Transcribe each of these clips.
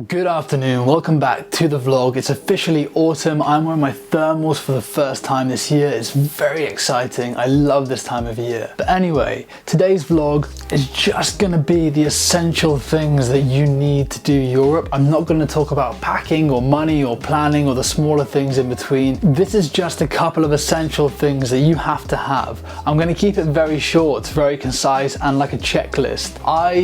Good afternoon, welcome back to the vlog. It's officially autumn. I'm wearing my thermals for the first time this year. It's very exciting. I love this time of year. But anyway, today's vlog is just gonna be the essential things that you need to do Europe. I'm not gonna talk about packing or money or planning or the smaller things in between. This is just a couple of essential things that you have to have. I'm gonna keep it very short, very concise, and like a checklist.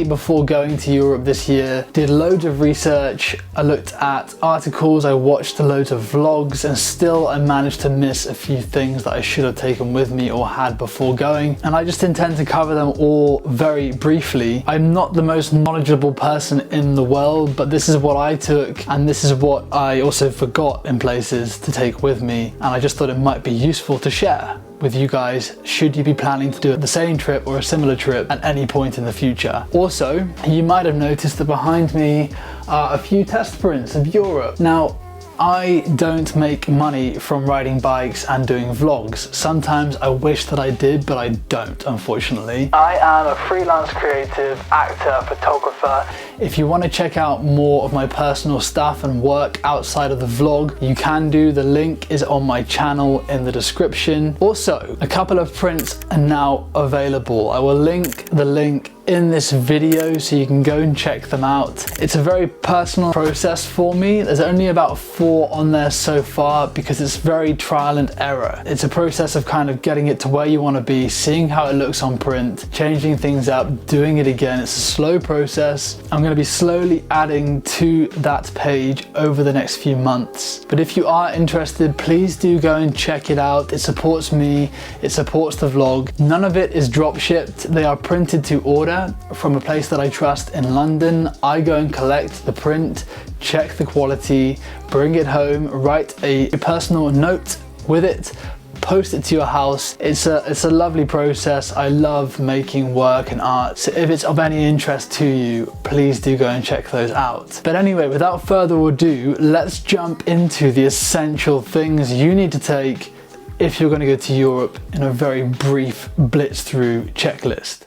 Before going to Europe this year, did loads of research. I looked at articles, I watched loads of vlogs, and still I managed to miss a few things that I should have taken with me or had before going. And I just intend to cover them all very briefly. I'm not the most knowledgeable person in the world, but this is what I took, and this is what I also forgot in places to take with me. And I just thought it might be useful to share with you guys should you be planning to do the same trip or a similar trip at any point in the future. Also, you might have noticed that behind me are a few test prints of Europe. Now, I don't make money from riding bikes and doing vlogs. Sometimes I wish that I did, but I don't, unfortunately. I am a freelance creative, actor, photographer. If you want to check out more of my personal stuff and work outside of the vlog, you can do. The link is on my channel in the description. Also, a couple of prints are now available. I will link the link in this video so you can go and check them out. It's a very personal process for me. There's only about 4 on there so far because it's very trial and error. It's a process of kind of getting it to where you want to be, seeing how it looks on print, changing things up, doing it again. It's a slow process. I'm going to be slowly adding to that page over the next few months. But if you are interested, please do go and check it out. It supports me, it supports the vlog. None of it is drop shipped. They are printed to order from a place that I trust in London. I go and collect the print, check the quality, bring it home, write a personal note with it, post it to your house. It's a lovely process. I love making work and art. So if it's of any interest to you, please do go and check those out. But anyway, without further ado, let's jump into the essential things you need to take if you're going to go to Europe in a very brief blitz through checklist.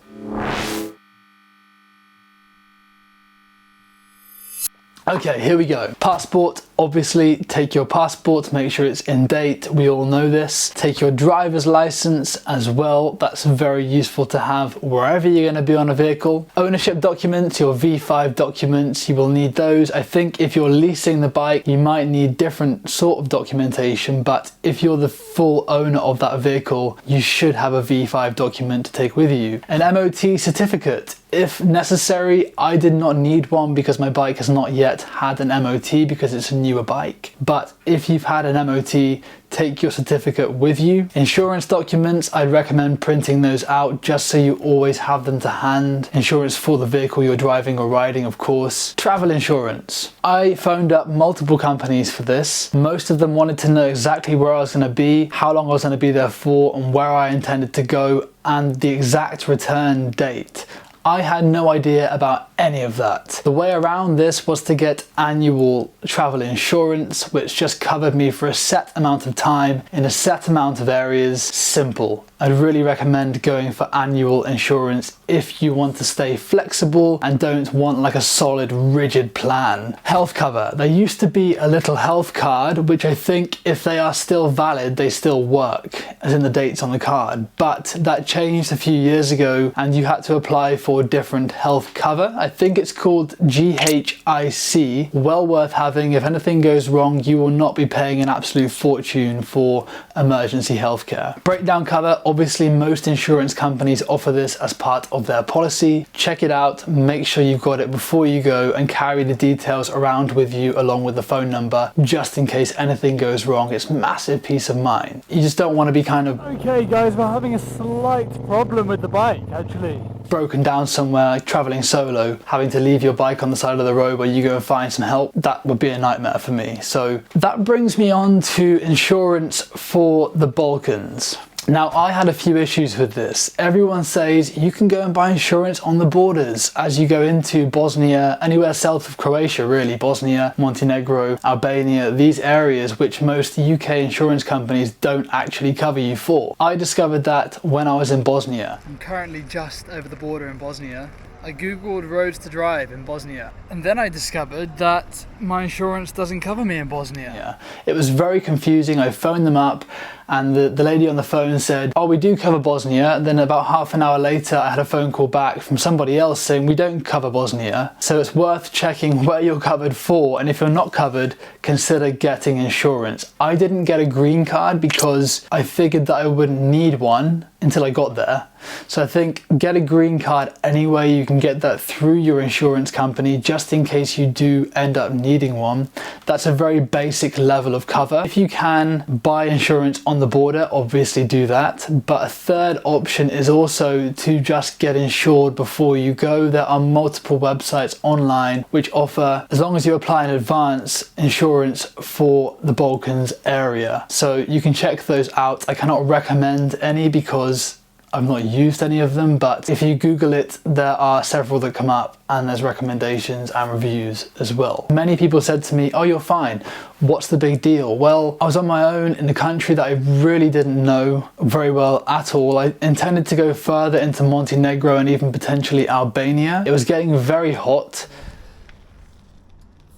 Okay, here we go. Passport. Obviously, take your passport, make sure it's in date. We all know this. Take your driver's license as well. That's very useful to have wherever you're going to be on a vehicle. Ownership documents, your V5 documents, you will need those. I think if you're leasing the bike, you might need different sort of documentation, but if you're the full owner of that vehicle, you should have a V5 document to take with you. An MOT certificate. If necessary, I did not need one because my bike has not yet had an MOT because it's a newer bike. But if you've had an MOT, take your certificate with you. Insurance documents, I'd recommend printing those out just so you always have them to hand. Insurance for the vehicle you're driving or riding, of course. Travel insurance. I phoned up multiple companies for this. Most of them wanted to know exactly where I was going to be, how long I was going to be there for, and where I intended to go, and the exact return date. I had no idea about any of that. The way around this was to get annual travel insurance, which just covered me for a set amount of time in a set amount of areas. Simple. I'd really recommend going for annual insurance if you want to stay flexible and don't want like a solid, rigid plan. Health cover. There used to be a little health card, which I think if they are still valid, they still work, as in the dates on the card. But that changed a few years ago and you had to apply for different health cover. I think it's called GHIC. Well worth having. If anything goes wrong, you will not be paying an absolute fortune for emergency healthcare. Breakdown cover. Obviously, most insurance companies offer this as part of their policy. Check it out, make sure you've got it before you go, and carry the details around with you along with the phone number, just in case anything goes wrong. It's massive peace of mind. You just don't want to be kind of... Okay guys, we're having a slight problem with the bike, actually. Broken down somewhere, like traveling solo, having to leave your bike on the side of the road where you go and find some help. That would be a nightmare for me. So that brings me on to insurance for the Balkans. Now, I had a few issues with this. Everyone says you can go and buy insurance on the borders as you go into Bosnia, anywhere south of Croatia really, Bosnia, Montenegro, Albania, these areas which most UK insurance companies don't actually cover you for. I discovered that when I was in Bosnia. I'm currently just over the border in Bosnia. I googled roads to drive in Bosnia, and then I discovered that my insurance doesn't cover me in Bosnia. Yeah. It was very confusing. I phoned them up and the lady on the phone said, oh, we do cover Bosnia. And then about half an hour later, I had a phone call back from somebody else saying we don't cover Bosnia. So it's worth checking where you're covered for, and if you're not covered, consider getting insurance. I didn't get a green card because I figured that I wouldn't need one until I got there. So I think get a green card anyway. You can get that through your insurance company just in case you do end up needing one. That's a very basic level of cover. If you can buy insurance on the border, obviously do that. But a third option is also to just get insured before you go. There are multiple websites online which offer, as long as you apply in advance, insurance for the Balkans area. So you can check those out. I cannot recommend any because I've not used any of them, but if you Google it, there are several that come up and there's recommendations and reviews as well. Many people said to me, oh, you're fine. What's the big deal? Well, I was on my own in a country that I really didn't know very well at all. I intended to go further into Montenegro and even potentially Albania. It was getting very hot.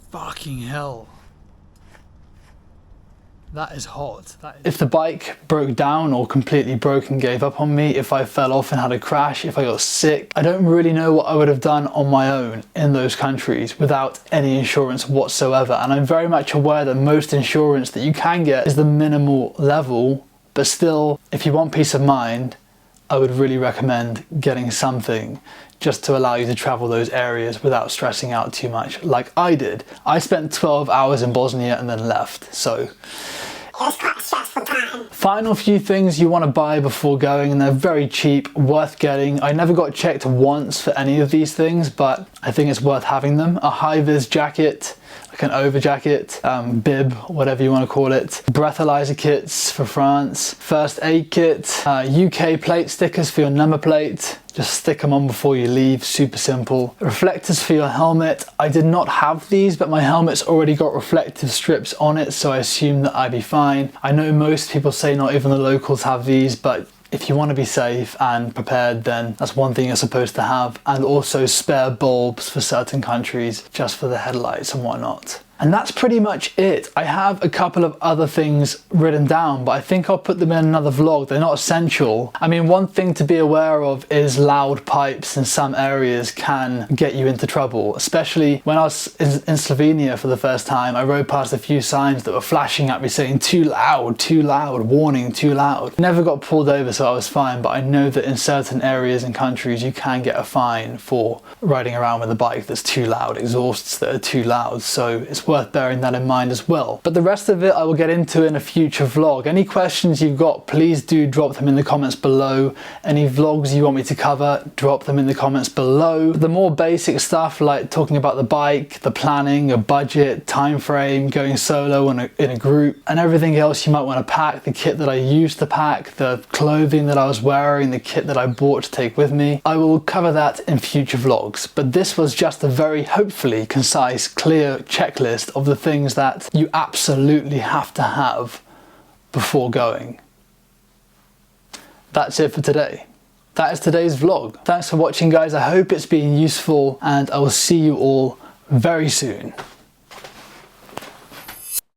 Fucking hell. That is hot. If the bike broke down or completely broke and gave up on me, if I fell off and had a crash, if I got sick, I don't really know what I would have done on my own in those countries without any insurance whatsoever. And I'm very much aware that most insurance that you can get is the minimal level, but still, if you want peace of mind, I would really recommend getting something just to allow you to travel those areas without stressing out too much, like I did. I spent 12 hours in Bosnia and then left, so it was quite a stressful time. Final few things you want to buy before going, and they're very cheap, worth getting. I never got checked once for any of these things, but I think it's worth having them. A high-vis jacket, like an over jacket, bib, whatever you want to call it. Breathalyser kits for France. First aid kit. UK plate stickers for your number plate. Just stick them on before you leave, super simple. Reflectors for your helmet. I did not have these, but my helmet's already got reflective strips on it, so I assume that I'd be fine. I know most people say not even the locals have these, but if you want to be safe and prepared, then that's one thing you're supposed to have. And also spare bulbs for certain countries, just for the headlights and whatnot. And that's pretty much it. I have a couple of other things written down, but I think I'll put them in another vlog. They're not essential. I mean, one thing to be aware of is loud pipes in some areas can get you into trouble. Especially when I was in Slovenia for the first time, I rode past a few signs that were flashing at me saying too loud, warning, too loud. Never got pulled over, so I was fine, but I know that in certain areas and countries you can get a fine for riding around with a bike that's too loud, exhausts that are too loud, so it's worth bearing that in mind as well. But the rest of it I will get into in a future vlog. Any questions you've got, please do drop them in the comments below. Any vlogs you want me to cover, drop them in the comments below. The more basic stuff like talking about the bike, the planning, a budget, time frame, going solo in a group, and everything else you might want to pack, the kit that I used to pack, the clothing that I was wearing, the kit that I bought to take with me, I will cover that in future vlogs. But this was just a very, hopefully, concise, clear checklist of the things that you absolutely have to have before going. That's it for today. That is today's vlog. Thanks for watching, guys. I hope it's been useful, and I will see you all very soon.